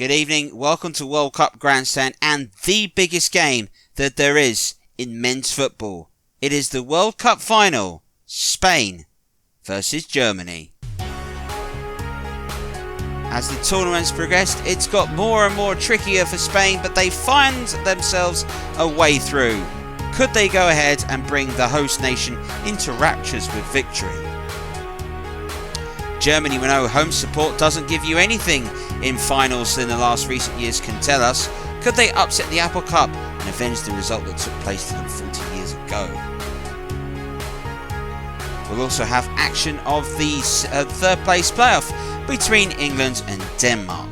Good evening, welcome to World Cup Grandstand and the biggest game that there is in men's football. It is the World Cup final, Spain versus Germany. As the tournament's progressed, it's got more and more trickier for Spain, but they find themselves a way through. Could they go ahead and bring the host nation into raptures with victory? Germany, we know home support doesn't give you anything in finals in the last recent years can tell us. Could they upset the Apple Cup and avenge the result that took place to them 40 years ago? We'll also have action of the third place playoff between England and Denmark.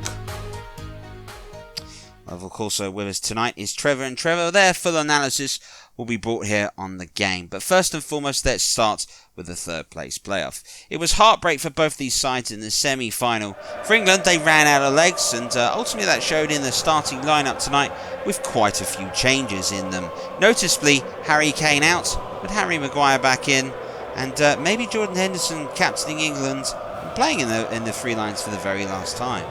Of course, with us tonight is Trevor and Trevor. Their full analysis will be brought here on the game. But first and foremost, let's start with the third place playoff. It was heartbreak for both these sides in the semi-final. For England, they ran out of legs, and ultimately that showed in the starting lineup tonight with quite a few changes in them. Noticeably, Harry Kane out, but Harry Maguire back in, and maybe Jordan Henderson captaining England and playing in the three lines for the very last time.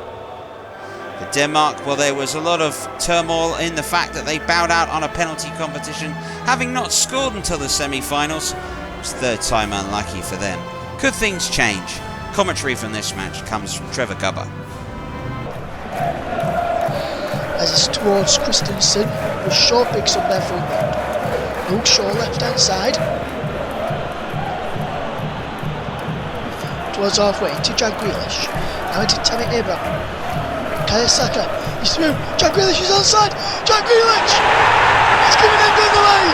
For Denmark, well, there was a lot of turmoil in the fact that they bowed out on a penalty competition, having not scored until the semi-finals. It was third time unlucky for them. Could things change? Commentary from this match comes from Trevor Gubber. As it's towards Christensen, with Shaw picks up their fullback. Luke Shaw left hand side. Towards halfway to Jack Grealish. Now into Tammy Abraham. Saka, he's through. Jack Grealish is onside. Jack Grealish! He's giving England the lead!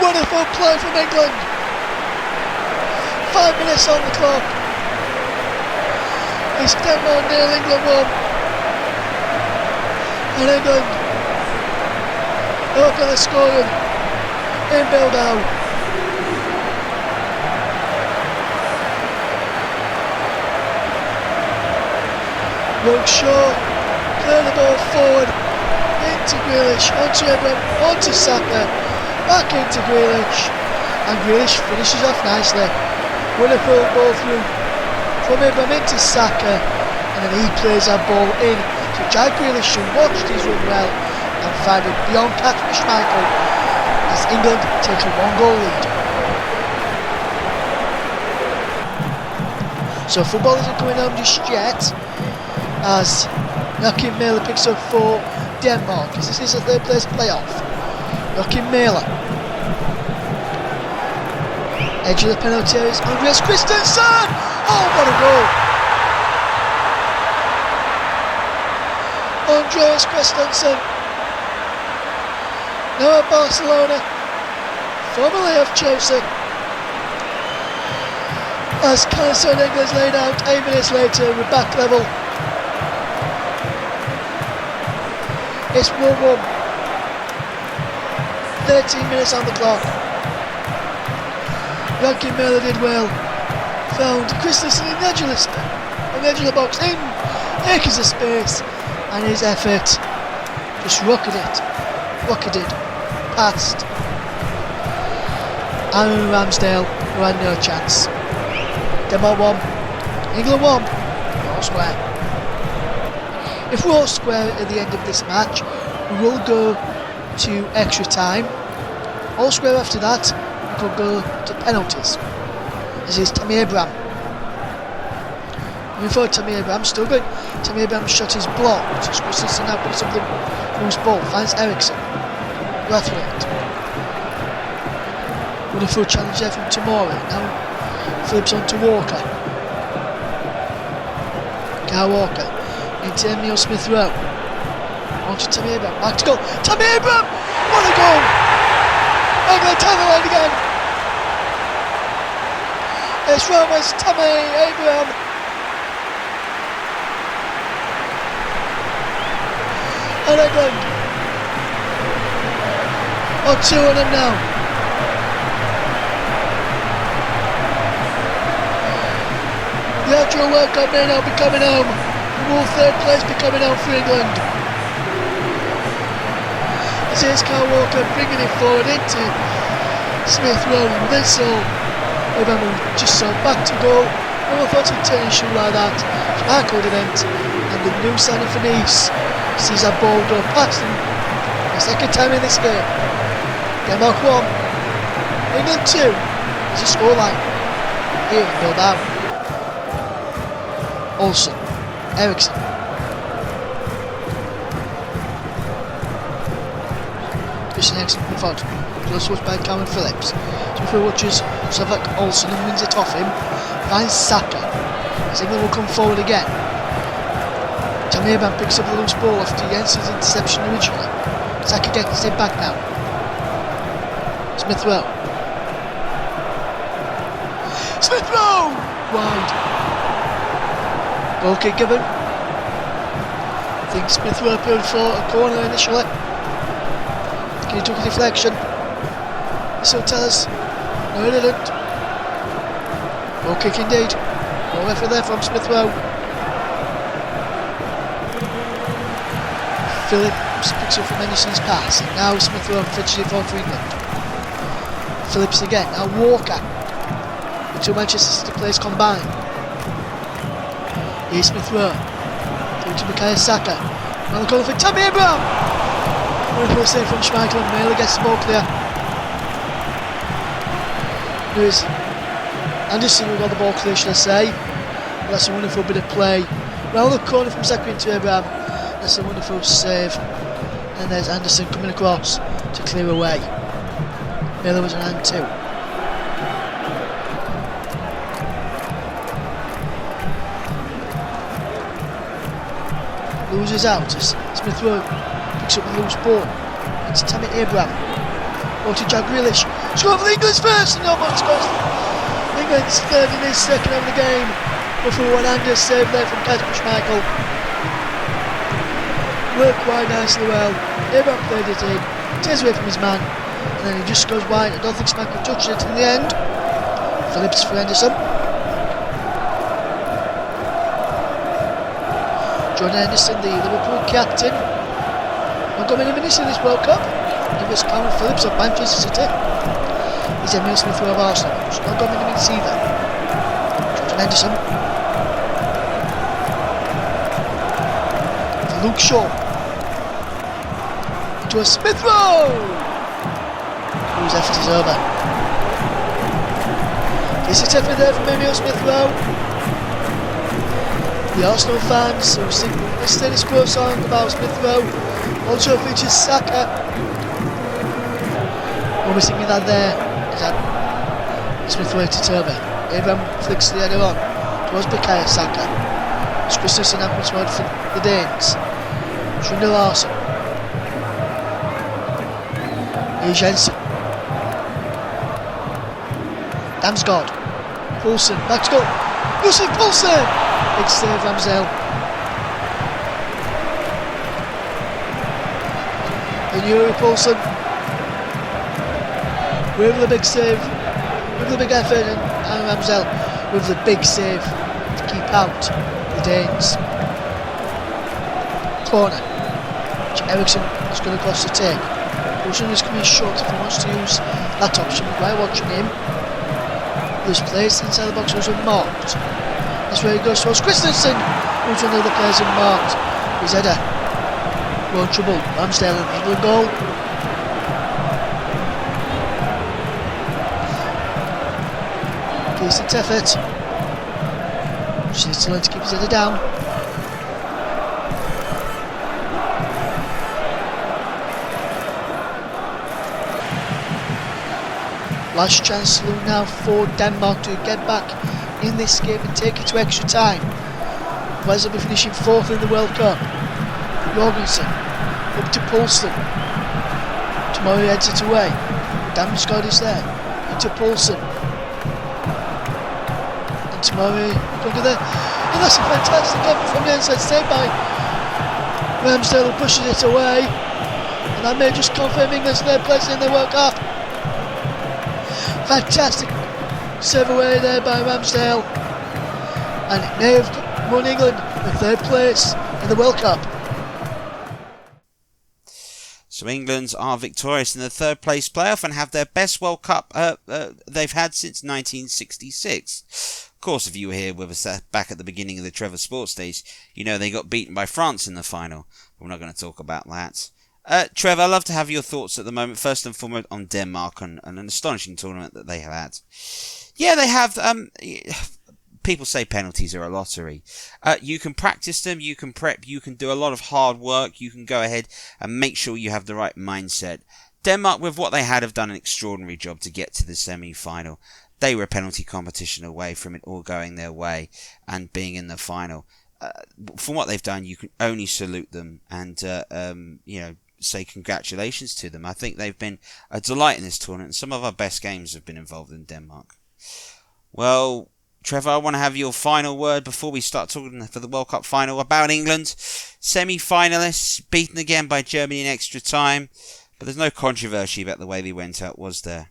Wonderful play from England. 5 minutes on the clock. It's Denmark 0, England 1. And England open the scoring in Bilbao. Luke Shaw, play the ball forward, into Grealish, onto Abraham, onto Saka, back into Grealish, and Grealish finishes off nicely. Wonderful ball through from Abraham into Saka, and then he plays that ball in to Jack Grealish, who watched his run well and fired it beyond Kasper Schmeichel as England takes a 1-goal lead. So football isn't going home just yet, as Joachim Mæhle picks up for Denmark, as this is a third place playoff. Joachim Mæhle. Edge of the penalty area is Andreas Christensen! Oh, what a goal! Andreas Christensen. Now at Barcelona, formerly of Chelsea. As Callison England's laid out 8 minutes later, we're back level. It's 1-1. 13 minutes on the clock. Joachim Mæhle did well. Found Christensen in the edge of the box, in acres of space, and his effort just rocketed past Aaron Ramsdale, who had no chance. Denmark 1, England 1, all square. If we're all square at the end of this match, we will go to extra time. All square after that, we could go to penalties. This is Tammy Abraham. Before Tammy Abraham, still going. Tammy Abraham's shot is blocked. Christensen now puts up the loose ball, finds Eriksson. Brathwaite. Wonderful challenge there from Tomori. Now flips on to Walker. Kyle Walker. Into Emile Smith Rowe. On to Tammy Abraham. Back to goal. Tammy Abraham! What a goal! England turn the line again. It's Roma's Tammy Abraham. And England are 2 on them now. The actual World Cup may now be coming home. Will third place be coming out for England? As here's Kyle Walker bringing it forward into Smith Rowe. Whistle Abraham just saw back to goal. No one thought he'd turn his shoe like that. Schmeichel didn't. And the new signing for Nice sees that ball go past him. The second time in this game. Denmark 1, England 2 is the scoreline here in Bilbao. Olsen, Eriksson, Christian Eriksen in front, close watch by Cameron Phillips. Two watches Slovak Olsen and wins it off him. Finds Saka as England will come forward again. Tammy Abraham picks up the loose ball after Jensen's interception originally. Saka gets it back now. Smith Rowe. Smith Rowe! Wide. Goal kick given. I think Smith Rowe pulled for a corner initially. He took a deflection. This will tell us. No, he didn't. Goal kick indeed. No effort there from Smith Rowe. Phillips picks up from Henderson's pass, and now Smith Rowe finishes it for England. Phillips again, now Walker. The two Manchester City players combined. Here's Smith Rowe. Through to Bukayo Saka. Now the corner for Tammy Abraham. Wonderful save from Schmeichel, and Mailer gets the ball clear. There's Anderson who got the ball clear, should I say. Well, that's a wonderful bit of play. Well, the corner from Saka into Abraham. That's a wonderful save. And there's Anderson coming across to clear away. Mailer was around 2. Loses out as Smith Rowe picks up the loose ball. It's Tammy Abraham. Or to Jack Grealish. Score for England's first and almost scores. England's third in his second of the game. Before one hander save there from Kasper Schmeichel. Worked wide nicely well. Abraham played it in. Tears away from his man. And then he just goes wide. I don't think Schmeichel touched it in the end. Phillips for Henderson. Jordan Henderson, the Liverpool captain. Not got many minutes in this World Cup. He was Cameron Phillips of Manchester City. He's Emile Smith Rowe of Arsenal. He's not got many minutes either. Jordan Henderson. For Luke Shaw. Into a Smith Rowe. Whose effort is over. Decent effort there from Emile Smith Rowe. The Arsenal fans who sing the status quo song about Smith Rowe also features Saka. When we're singing that there, is that Smith Rowe to Turbo. Abraham flicks the header on towards Bukayo Saka. It's Christensen and word for the Danes. Schindler Larsen. Here's Jensen. Damsgaard. Poulsen. Back to goal. Yusuf Poulsen! Big save, Ramsdale. And Yuri Poulsen with the big save, with the big effort, and Ramsdale with the big save to keep out the Danes. Corner, which Eriksson is going to cross the take. Poulsen is coming short if he wants to use that option. While watching him, he was placed inside the box, was unmarked. That's where he goes towards Christensen, who's one of the players unmarked. His header. Well, trouble. Ramsdale in the England goal. Decent effort. Just needs to learn to keep his header down. Last chance saloon now for Denmark to get back in this game and take it to extra time. Wales will be finishing 4th in the World Cup. Jorgensen up to Poulsen. Tomorrow he heads it away. Damsgaard is there. Into Poulsen. And tomorrow look at that. And that's a fantastic effort from the inside, saved by Ramsdale, who pushes it away. And that may just confirm England's third place in the World Cup. Fantastic save away there by Ramsdale, and it may have won England the third place in the World Cup. So England are victorious in the third place playoff and have their best World Cup they've had since 1966. Of course, if you were here with us back at the beginning of the Trevor Sports days, you know they got beaten by France in the final. We're not going to talk about that. Trevor, I'd love to have your thoughts at the moment, first and foremost on Denmark and an astonishing tournament that they have had. Yeah, they have. People say penalties are a lottery. You can practice them, you can prep, you can do a lot of hard work, you can go ahead and make sure you have the right mindset. Denmark, with what they had, have done an extraordinary job to get to the semi-final. They were a penalty competition away from it all going their way and being in the final. From what they've done, you can only salute them and, say congratulations to them. I think they've been a delight in this tournament, and some of our best games have been involved in Denmark. Well, Trevor, I want to have your final word before we start talking for the World Cup final about England. Semi-finalists, beaten again by Germany in extra time, but there's no controversy about the way they went out, was there?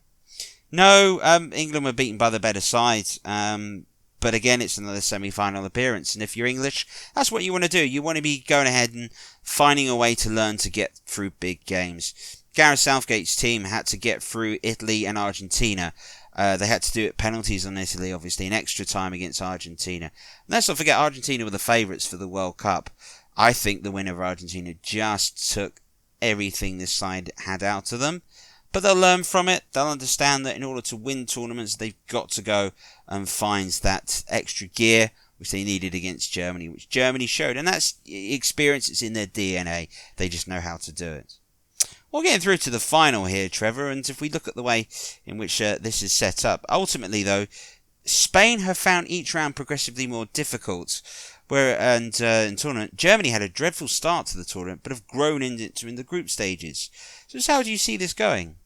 No, England were beaten by the better side, but again, it's another semi-final appearance, and if you're English, that's what you want to do. You want to be going ahead and finding a way to learn to get through big games. Gareth Southgate's team had to get through Italy and Argentina. They had to do it penalties on Italy, obviously, in extra time against Argentina. And let's not forget, Argentina were the favourites for the World Cup. I think the winner of Argentina just took everything this side had out of them. But they'll learn from it. They'll understand that in order to win tournaments, they've got to go and find that extra gear, which they needed against Germany, which Germany showed. And that's experience. It's in their DNA. They just know how to do it. We're getting through to the final here, Trevor. And if we look at the way in which this is set up, ultimately, though, Spain have found each round progressively more difficult. In tournament, Germany had a dreadful start to the tournament, but have grown into it in the group stages. So how do you see this going?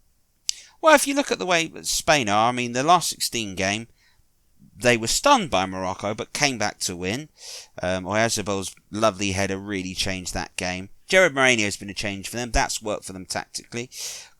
Well, if you look at the way Spain are, I mean, the last 16 game, they were stunned by Morocco, but came back to win. Oyazabel's lovely header really changed that game. Gerard Moreno has been a change for them. That's worked for them tactically.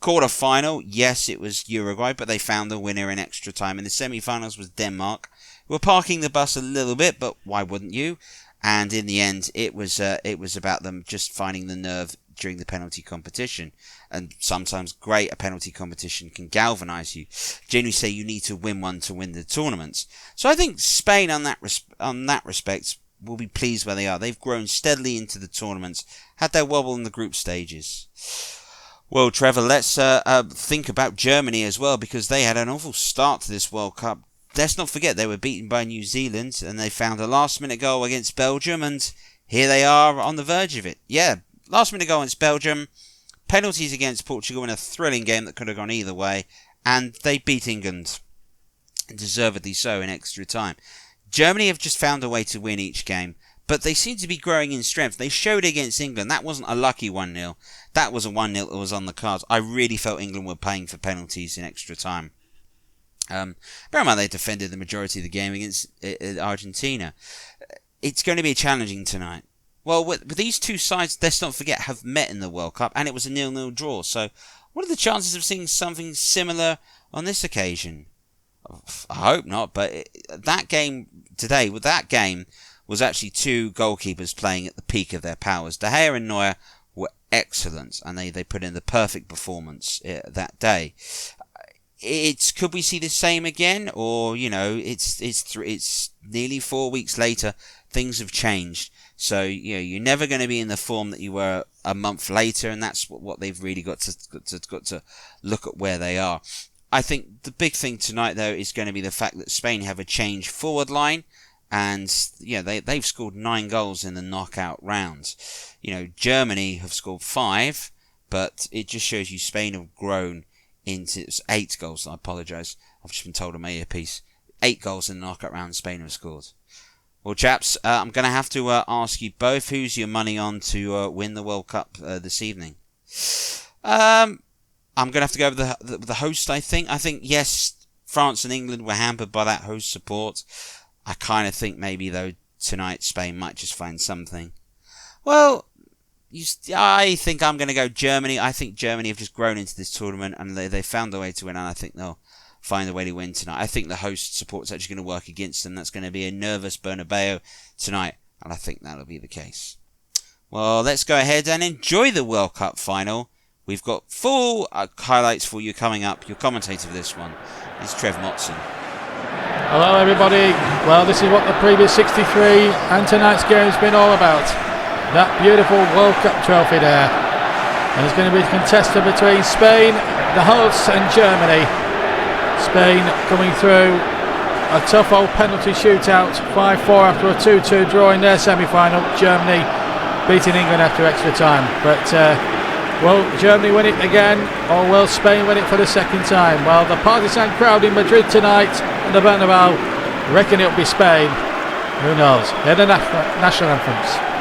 Quarter-final, yes, it was Uruguay, but they found the winner in extra time. In the semi-finals was Denmark. We're parking the bus a little bit, but why wouldn't you? And in the end, it was about them just finding the nerve during the penalty competition. And sometimes a penalty competition can galvanise you. Generally say you need to win one to win the tournaments. So I think Spain on that respect will be pleased where they are. They've grown steadily into the tournaments, had their wobble in the group stages. Well, Trevor, let's think about Germany as well, because they had an awful start to this World Cup. Let's not forget they were beaten by New Zealand and they found a last-minute goal against Belgium, and here they are on the verge of it. Yeah, last-minute goal against Belgium, penalties against Portugal in a thrilling game that could have gone either way, and they beat England, deservedly so, in extra time. Germany have just found a way to win each game, but they seem to be growing in strength. They showed against England. That wasn't a lucky 1-0. That was a 1-0 that was on the cards. I really felt England were paying for penalties in extra time. Bear in mind they defended the majority of the game against Argentina. It's going to be challenging tonight. Well, with these two sides, let's not forget, have met in the World Cup, and it was a 0-0 draw. So what are the chances of seeing something similar on this occasion? I hope not, but that game today, with that game, was actually two goalkeepers playing at the peak of their powers. De Gea and Neuer were excellent, and they put in the perfect performance that day. Could we see the same again, or it's nearly 4 weeks later, things have changed. So you're never going to be in the form that you were a month later, and that's what they've really got to look at where they are. I think the big thing tonight, though, is going to be the fact that Spain have a changed forward line, and they've scored 9 goals in the knockout rounds. Germany have scored 5, but it just shows you Spain have grown into 8 goals. I apologise. I've just been told on my earpiece. 8 goals in the knockout round Spain have scored. Well, chaps, I'm going to have to ask you both, who's your money on to win the World Cup this evening? I'm going to have to go with the host, I think. I think, yes, France and England were hampered by that host support. I kind of think maybe, though, tonight Spain might just find something. Well, I think I'm going to go Germany. I think Germany have just grown into this tournament and they found a way to win, and I think they'll find a way to win tonight. I think the host support's actually going to work against them. That's going to be a nervous Bernabeu tonight, and I think that'll be the case. Well, let's go ahead and enjoy the World Cup final We've got full highlights for you coming up. Your commentator for this one is Trev Motson. Hello everybody. Well, this is what the previous 63 and tonight's game has been all about. That beautiful World Cup trophy there. And it's going to be contested between Spain, the hosts, and Germany. Spain coming through a tough old penalty shootout, 5-4 after a 2-2 draw in their semi-final. Germany beating England after extra time. But will Germany win it again, or will Spain win it for the second time? Well, the partisan crowd in Madrid tonight and the Bernabeu reckon it'll be Spain. Who knows? They're the national anthems.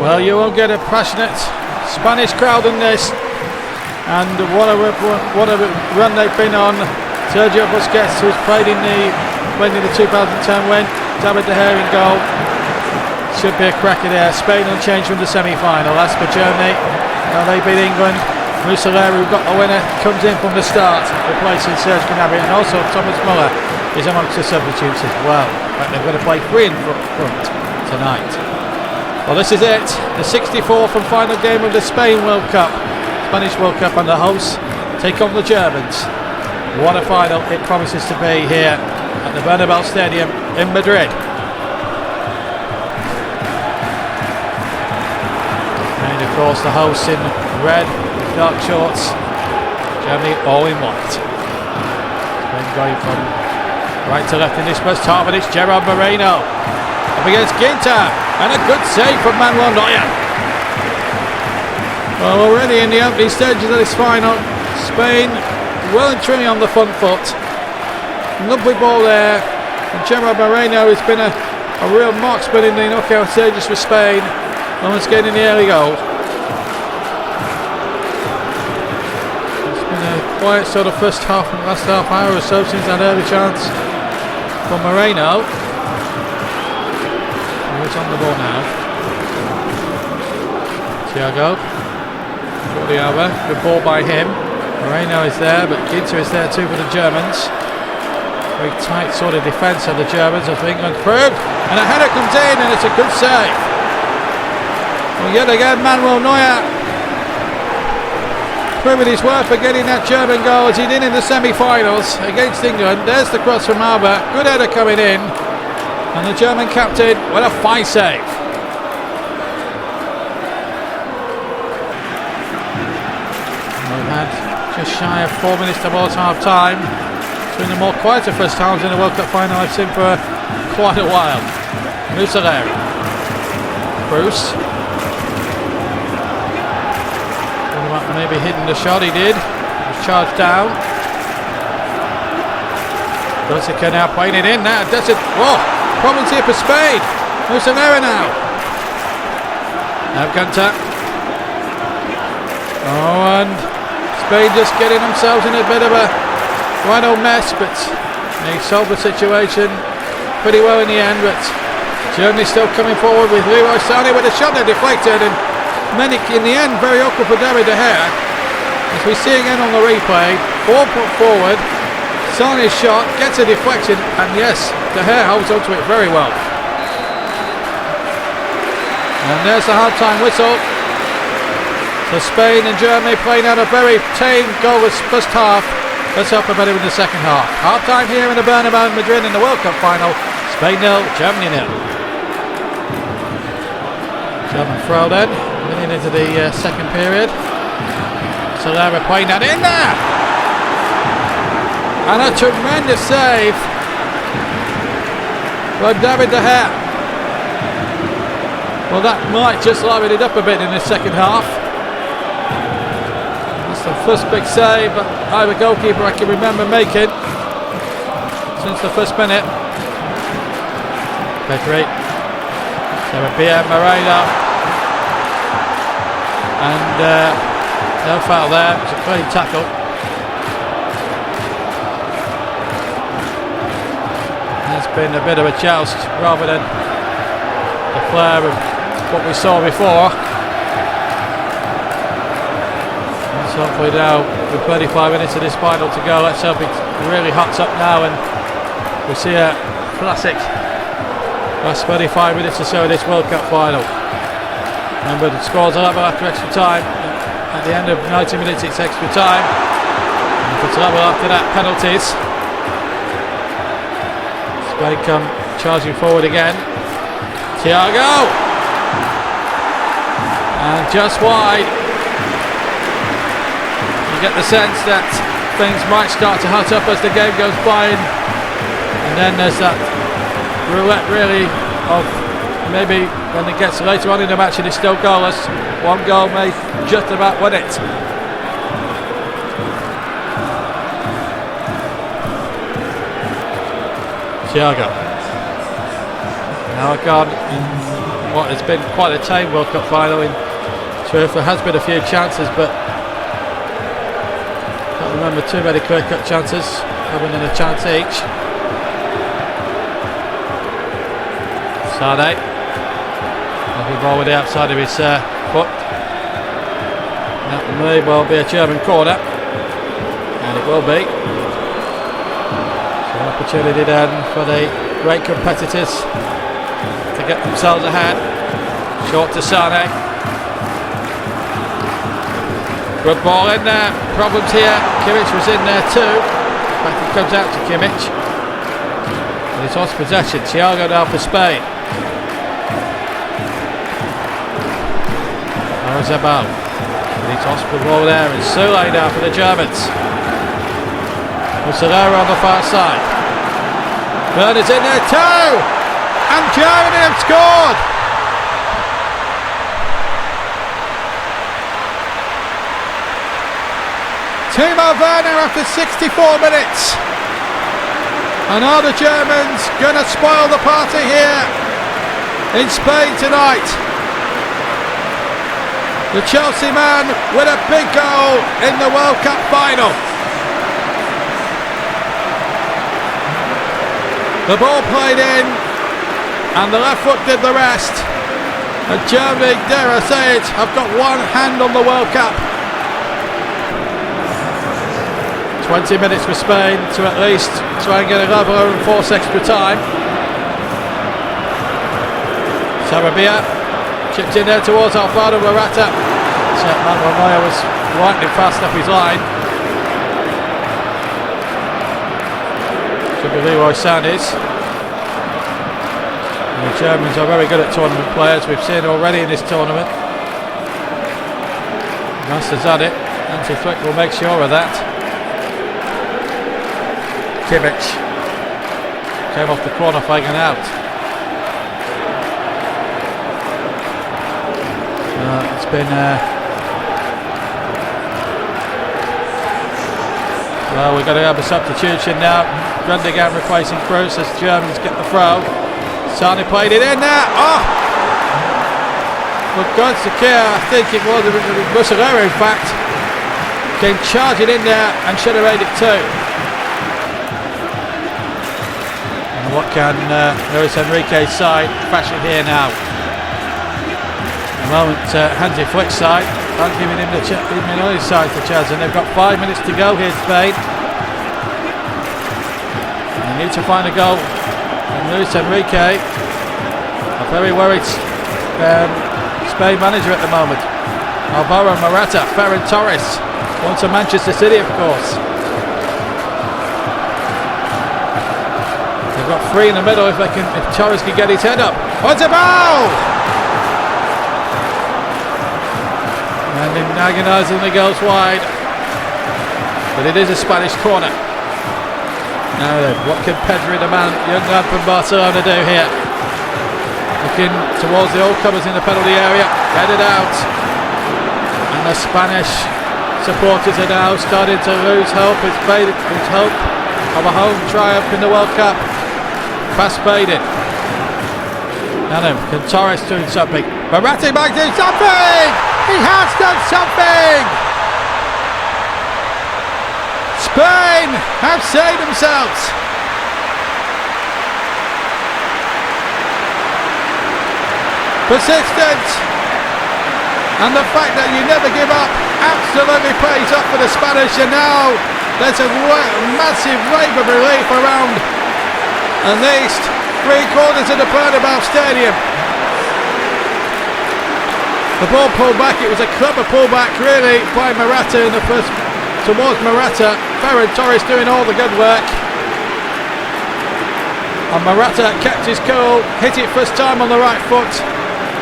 Well, you will get a passionate Spanish crowd in this, and what a run they've been on. Sergio Busquets, who's played in the 2010 win, David De Gea in goal. Should be a cracker there. Spain unchanged from the semi-final. As for Germany, they beat England. Muslera, who got the winner, comes in from the start, replacing Serge Gnabry, and also Thomas Muller is amongst the substitutes as well. But they're going to play three in front tonight. Well, this is it, the 64th and final game of the Spain World Cup, Spanish World Cup, and the hosts take on the Germans. What a final it promises to be here at the Bernabeu Stadium in Madrid. And of course the hosts in red with dark shorts, Germany all in white. Spain going from right to left in this first half, and it's Gerard Moreno up against Ginter. And a good save from Manuel Neuer. Well, already in the opening stages of this final, Spain well and truly on the front foot. Lovely ball there. And Gerard Moreno has been a real marksman in the knockout stages for Spain. Almost getting the early goal. It's been a quiet sort of last half hour or so since that early chance from Moreno. It's on the ball now. Thiago. Jordi Alba. Good ball by him. Moreno is there, but Ginter is there too for the Germans. Very tight sort of defence of the Germans, as England proved. And a header comes in, and it's a good save. Well, yet again, Manuel Neuer proving his worth for getting that German goal as he did in the semi-finals against England. There's the cross from Alba. Good header coming in. And the German captain, what a fine save. We've had just shy of 4 minutes towards half time. It's been the more quieter first halves in the World Cup final I've seen for quite a while. Muslera. Bruce. Maybe hidden the shot, he did. He was charged down. Dosica now playing it in now. Does it? Whoa! Problems here for Spain. Muslera now. Now Gunter. Oh, and Spain just getting themselves in a bit of a right old mess, but they solved the situation pretty well in the end. But Germany still coming forward with Leroy Sané with a shot that deflected, and many in the end very awkward for David De Gea. As we see again on the replay, ball put forward. Sané's shot gets a deflection, and yes, De Gea holds onto it very well. And there's the half-time whistle. So Spain and Germany playing out a very tame goalless first half. Let's hope for better in the second half. Half time here in the Bernabeu in Madrid in the World Cup final. Spain 0, Germany 0. German throw then, running into the second period. Solera playing that in there! And a tremendous save by David De Gea. Well, that might just liven it up a bit in the second half. That's the first big save either goalkeeper I can remember making since the first minute. Pedri, Sarabia, Moreno, and no foul there. It's a clean tackle. It's been a bit of a joust rather than the flair of what we saw before. So hopefully now with 35 minutes of this final to go, let's hope it really hots up now and we see a classic last 35 minutes or so of this World Cup final. Remember, the score's 11 after extra time. At the end of 90 minutes it's extra time. And if it's level after that, penalties. Spain come charging forward again. Thiago! And just wide. You get the sense that things might start to hot up as the game goes by, and then there's that roulette really of maybe when it gets later on in the match and it's still goalless, one goal may just about win it. Thiago now gone in what has been quite a tame World Cup final. In truth, there has been a few chances, but can't remember too many clear-cut chances other than a chance each. Sane, looking ball with the outside of his foot. That may well be a German corner, and it will be. So an opportunity then for the great competitors to get themselves ahead. Short to Sane. Good ball in there. Problems here. Kimmich was in there too. In fact, it comes out to Kimmich. And it's lost possession. Thiago now for Spain. Zabal. It's lost the ball there. And Sule now for the Germans. Solera on the far side. Werner's in there too. And Germany have scored. Timo Werner after 64 minutes. And are the Germans going to spoil the party here in Spain tonight? The Chelsea man with a big goal in the World Cup final. The ball played in and the left foot did the rest. And Germany, dare I say it, have got one hand on the World Cup. 20 minutes for Spain to at least try and get a level and force extra time. Sarabia chipped in there towards Alvaro Morata. Manuel Neuer was lightning fast up his line. Should be Leroy Sané's. The Germans are very good at tournament players. We've seen already in this tournament. Masters at it. Hansi Flick will make sure of that. Kimmich came off the corner flag and out. It's been well, we're going to have a substitution now. Gundogan replacing Kroos as Germans get the throw. Sane played it in there. Oh! For God's sake, I think it was Solera in fact. Came charging in there and should have made it too. And what can Luis Enrique's side fashion here now? At the moment, Hansi Flick's side aren't giving him his side the chance, and they've got 5 minutes to go here, Spain. And they need to find a goal. And Luis Enrique, a very worried Spain manager at the moment. Alvaro Morata, Ferran Torres, on to Manchester City, of course. They've got 3 in the middle if Torres can get his head up. What's a ball? And in agonisingly goes wide. But it is a Spanish corner. Now then, what can Pedri, the young lad from Barcelona, do here? Looking towards the all-comers in the penalty area. Headed out. And the Spanish supporters are now starting to lose hope. It's hope of a home triumph in the World Cup. Fast faded. Now then, can Torres doing something? Morata might do something! He has done something! Spain have saved themselves. Persistent, and the fact that you never give up absolutely pays off for the Spanish, and now there's a massive wave of relief around at least 3/4 of the Bernabeu Stadium. The ball pulled back, it was a clever pullback really by Morata in the first, towards Morata. Ferran Torres doing all the good work, and Morata kept his cool, hit it first time on the right foot,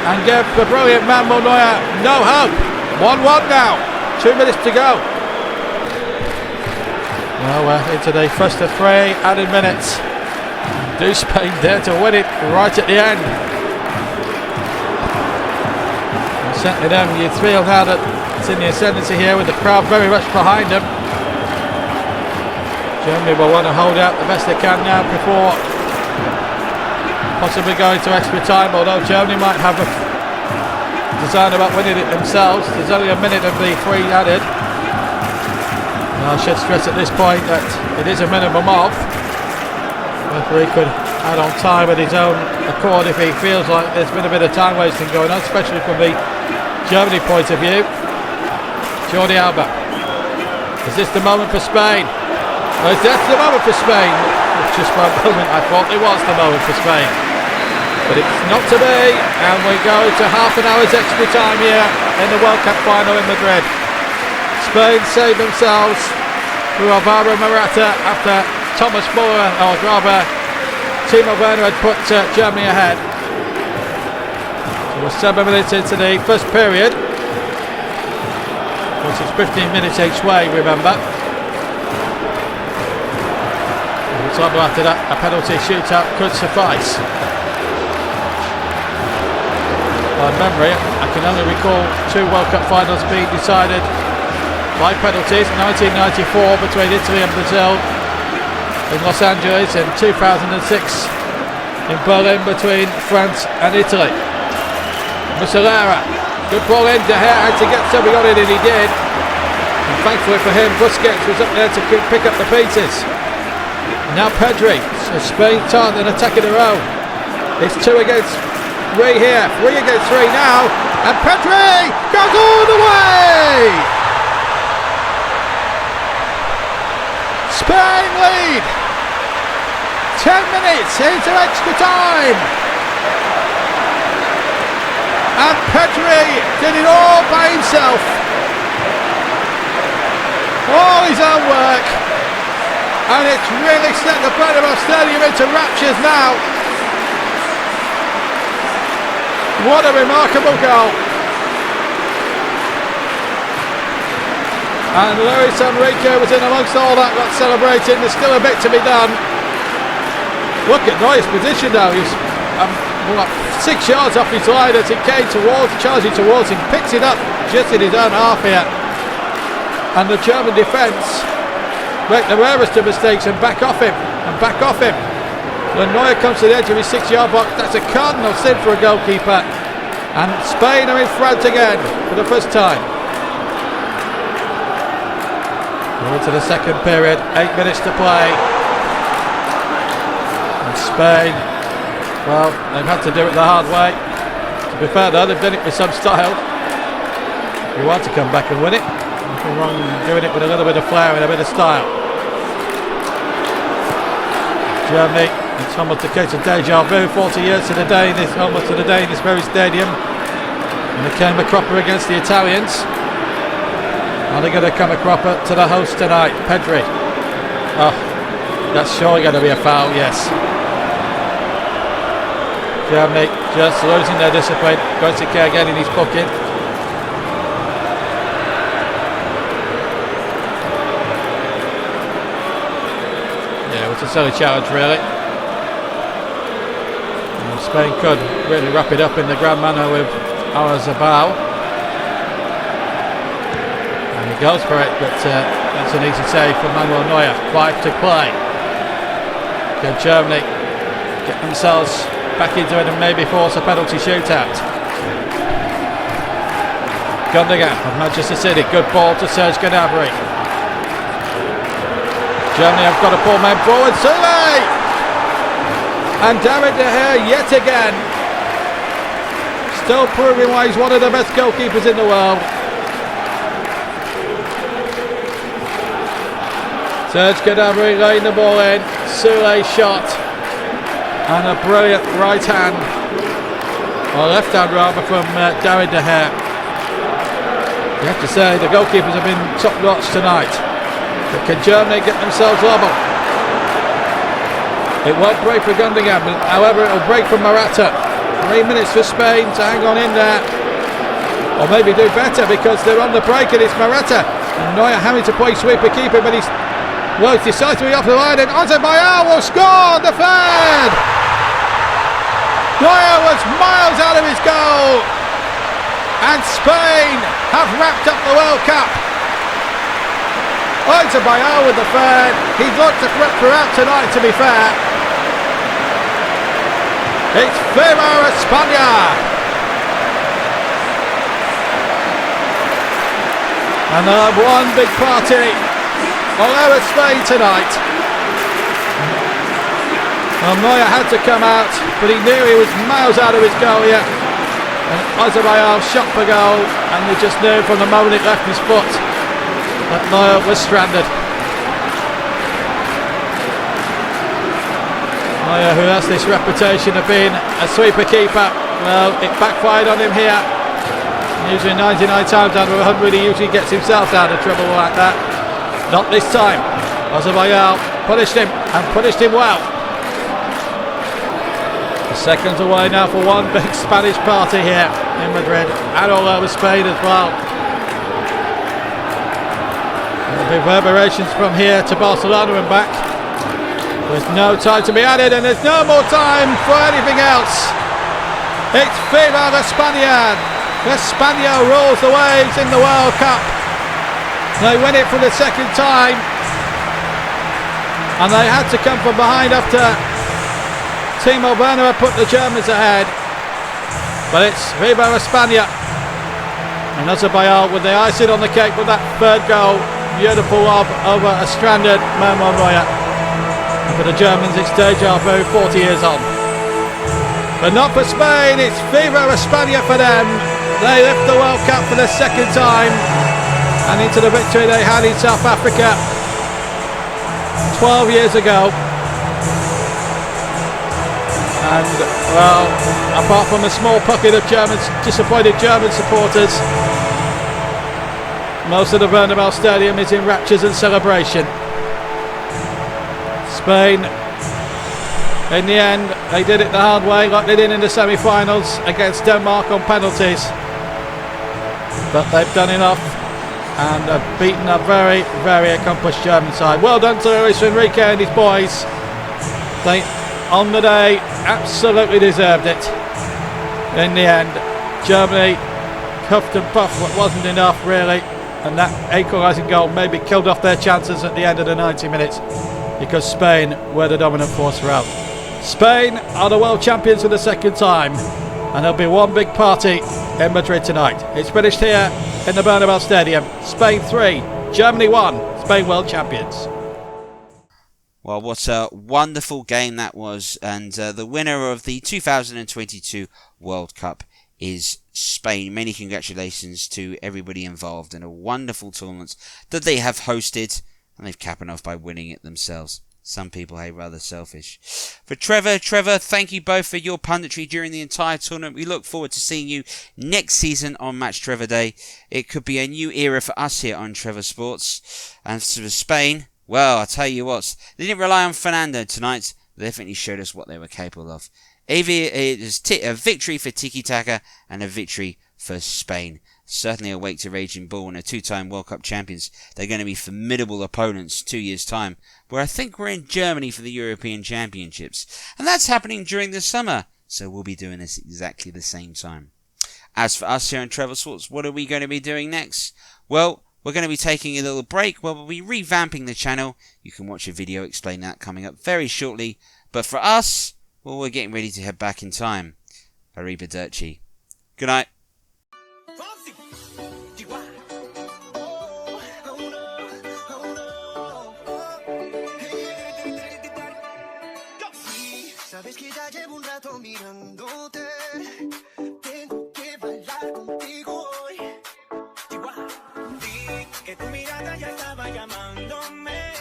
and gave the brilliant Manuel Neuer no hope. 1-1 now, 2 minutes to go. Well, we're into the first of 3 added minutes. Do Spain dare to win it right at the end? And certainly then you feel now that it's in the ascendancy here with the crowd very much behind them. Germany will want to hold out the best they can now before possibly going to extra time, although Germany might have a design about winning it themselves. There's only a minute of the 3 added. And I should stress at this point that it is a minimum of. Referee could add on time at his own accord if he feels like there's been a bit of time wasting going on, especially from the Germany point of view. Jordi Alba. Is this the moment for Spain? Well, that's the moment for Spain. Just for a moment I thought it was the moment for Spain, but it's not to be, and we go to half an hour's extra time here in the World Cup final in Madrid. Spain save themselves through Alvaro Morata after Thomas Muller, or rather Timo Werner, had put Germany ahead. So we're 7 minutes into the first period, which is 15 minutes each way, remember. After that, a penalty shootout could suffice. By memory, I can only recall 2 World Cup finals being decided by penalties. 1994 between Italy and Brazil in Los Angeles, and 2006 in Berlin between France and Italy. Muslera, good ball in, De Gea had to get something on it, and he did. And thankfully for him, Busquets was up there to pick up the pieces. Now Pedri, so Spain start an attack of their own. It's 2 against 3 here, 3 against 3 now, and Pedri goes all the way! Spain lead! 10 minutes into extra time! And Pedri did it all by himself. All his own work. And it's really set the Bernabeu Stadium into raptures now. What a remarkable goal. And Luis Enrique was in amongst all that celebrating. There's still a bit to be done. Look at Neuer's position now. He's 6 yards off his line as he came towards, charging towards him, picks it up just in his own half here. And the German defence make the rarest of mistakes and back off him, When Neuer comes to the edge of his 6-yard box, that's a cardinal sin for a goalkeeper. And Spain are in front again for the first time. We're into the second period, 8 minutes to play. And Spain, well, they've had to do it the hard way. To be fair though, they've done it with some style. You want to come back and win it. Nothing wrong doing it with a little bit of flair and a bit of style. Germany, it's almost a case of deja vu, 40 years to the day in this, almost to the day in this very stadium. And they came a cropper against the Italians. Are they going to come a cropper to the host tonight? Pedri. Oh, that's surely going to be a foul, yes. Germany just losing their discipline. Goitzeke getting his booking. Yeah, it was a silly challenge, really. And Spain could really wrap it up in the grand manner with Oyarzabal. And he goes for it, but that's an easy save for Manuel Neuer. 5 to play. Can Germany get themselves back into it and maybe force a penalty shootout? Gundogan of Manchester City. Good ball to Serge Gnabry. Germany have got to pull men forward. Sule! And David De Gea yet again. Still proving why he's one of the best goalkeepers in the world. Serge Gnabry laying the ball in. Sule shot. And a brilliant right hand, or left hand rather, from David De Gea. You have to say the goalkeepers have been top notch tonight. But can Germany get themselves level? It won't break for Gundogan, however it will break for Morata. 3 minutes for Spain to hang on in there, or maybe do better because they're on the break and it's Morata. And Neuer having to play sweeper keeper, but he's decisively off the line, and Oyarzabal will score the third. Neuer was miles out of his goal, and Spain have wrapped up the World Cup. Oyarzabal with the third. He's looked throughout tonight, to be fair. It's FIFA España. And they'll have one big party all over Spain tonight. Well, Neuer had to come out, but he knew he was miles out of his goal here. And Oyarzabal shot for goal, and they just knew from the moment it left his foot that Neuer was stranded. Neuer, who has this reputation of being a sweeper keeper, well, it backfired on him here. Usually 99 times out of 100 he usually gets himself out of trouble like that. Not this time. Oyarzabal punished him, and punished him well. The seconds away now for one big Spanish party here in Madrid, and all over Spain as well. The reverberations from here to Barcelona and back. There's no time to be added, and there's no more time for anything else. It's FIFA España. España rules the waves in the World Cup. They win it for the second time, and they had to come from behind after Timo Werner had put the Germans ahead. But it's FIFA España, and Oyarzabal with the icing on the cake with that third goal. Beautiful lob over a stranded Manuel Neuer. And for the Germans, it's deja vu 40 years on. But not for Spain. It's FIFA España for them. They lift the World Cup for the second time, and into the victory they had in South Africa 12 years ago. And well, apart from a small pocket of disappointed German supporters, most of the Bernabeu Stadium is in raptures and celebration. Spain, in the end, they did it the hard way, like they did in the semi-finals against Denmark on penalties. But they've done enough and have beaten a very, very accomplished German side. Well done to Luis Enrique and his boys. They, on the day, absolutely deserved it. In the end, Germany huffed and puffed what wasn't enough, really, and that equalising goal maybe killed off their chances at the end of the 90 minutes, because Spain were the dominant force throughout. Spain are the world champions for the second time, and there'll be one big party in Madrid tonight. It's finished here in the Bernabeu Stadium. Spain 3, Germany 1, Spain world champions. Well, what a wonderful game that was, and the winner of the 2022 World Cup is Spain. Many congratulations to everybody involved in a wonderful tournament that they have hosted, and they've capped off by winning it themselves. Some people hate rather selfish. For Trevor, thank you both for your punditry during the entire tournament. We look forward to seeing you next season on Match Trevor Day. It could be a new era for us here on Trevor Sports. And for Spain, well, I'll tell you what, they didn't rely on Fernando tonight. They definitely showed us what they were capable of. It is a victory for Tiki Taka and a victory for Spain. Certainly awake to raging ball and a two-time World Cup champions. They're going to be formidable opponents 2 years' time, where I think we're in Germany for the European Championships. And that's happening during the summer, so we'll be doing this exactly the same time. As for us here on Trevor Sports, what are we going to be doing next? Well, we're going to be taking a little break where we'll be revamping the channel. You can watch a video explaining that coming up very shortly. But for us, well, we're getting ready to head back in time. Arrivederci. Good night. Sabes que ya llevo un rato mirándote. Tengo que bailar contigo hoy. Vi que tu mirada ya estaba llamándome.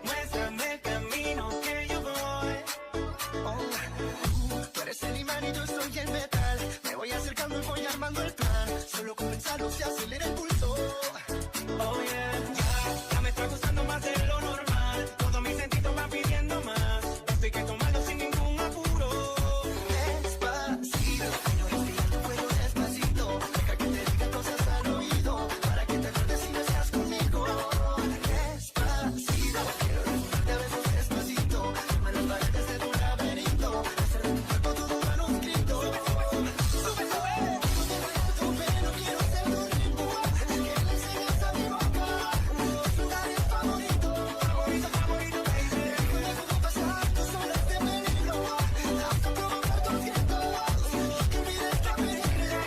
Muéstrame el camino que yo voy. Tú eres el imán y yo soy el metal. Me voy acercando y voy armando el plan. Solo con pensarlo se acelera el pulso. Oh yeah, ya me está gustando más de lo normal. Todos mis sentidos van pidiendo más. Estoy que tomando sin ningún apuro. Despacito, quiero respirar tu cuello despacito. Deja que te diga cosas al oído, para que te acuerdes si no estás conmigo. Despacito, quiero recordarte a besos despacito. Firma las paredes de tu laberinto, hacer de tu cuerpo todo un manuscrito. Sube, sube, tu pelo, quiero ser tu ritmo. Que le enseñes a mi boca los lugares favoritos. Favorito, favorito, baby. Recuerda cómo pasar tus horas de peligro. Hasta provocar tus gritos. Que olvides tu peligro.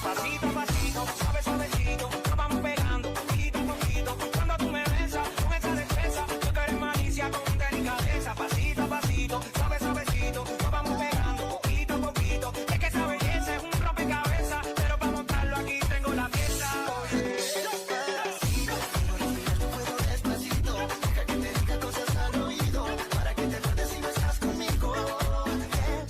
Pasito a pasito, suave suavecito, nos vamos pegando poquito a poquito. Cuando tú me besas con esa destreza, tú que eres malicia con delicadeza. Pasito a pasito, suave suavecito, nos vamos pegando poquito a poquito. Es que esa belleza es un rompecabezas, pero para montarlo aquí tengo la pieza. Despacito, quiero respirar tu cuello despacito. Deja que te diga cosas al oído, para que te acuerdes si no estás conmigo.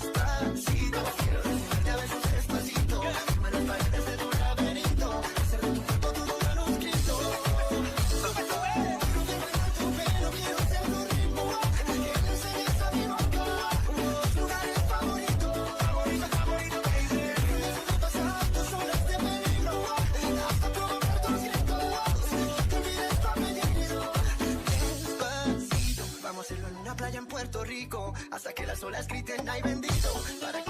Despacito, quiero recibirte a besos despacito. Firma las paredes de tu laberinto, hacer de tu cuerpo todo un manuscrito. Sube, sube, tu pelo, quiero ser tu ritmo. Que le enseñes a mi boca los lugares favoritos. Favorito, favorito, baby. Recuerda pasar tus horas de peligro. Hasta provocar tus gritos. Que olvides tu apellido. Despacito, vamos a hacerlo en una playa en Puerto Rico, hasta que las olas griten ay bendito, para